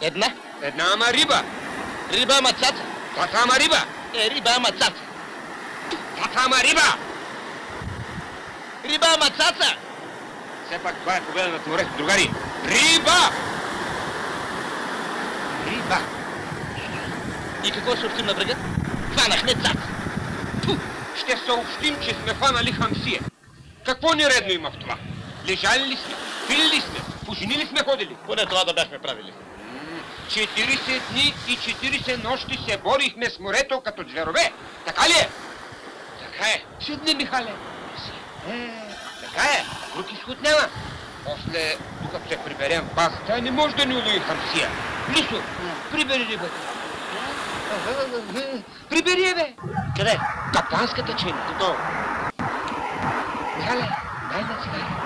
Една? Една, ама риба. Риба, ама цаца. Цаца, ама риба. Риба, ама цаца. Цаца, ама риба. Риба, ама цаца. Все пак това е победа над морето, другари. Риба! Риба. И какво съобщим на брега? Хванахме цаца. Ще съобщим, че сме хванали хамсия. Какво нередно има в това? Лежали ли сме? Пили ли сме? По жени ли сме ходили? Поне това да бяхме правили. 40 дни и 40 нощи се борихме с морето като зверове. Така ли е? Така е. Седни, Михале. Така е. Друг изход няма. После, тук се приберем в базата, не може да ни улови хамсия. Лисо, прибери рибата. Прибери я, бе. Къде? Капитанската чин. Готово. Михале, дай на цигари.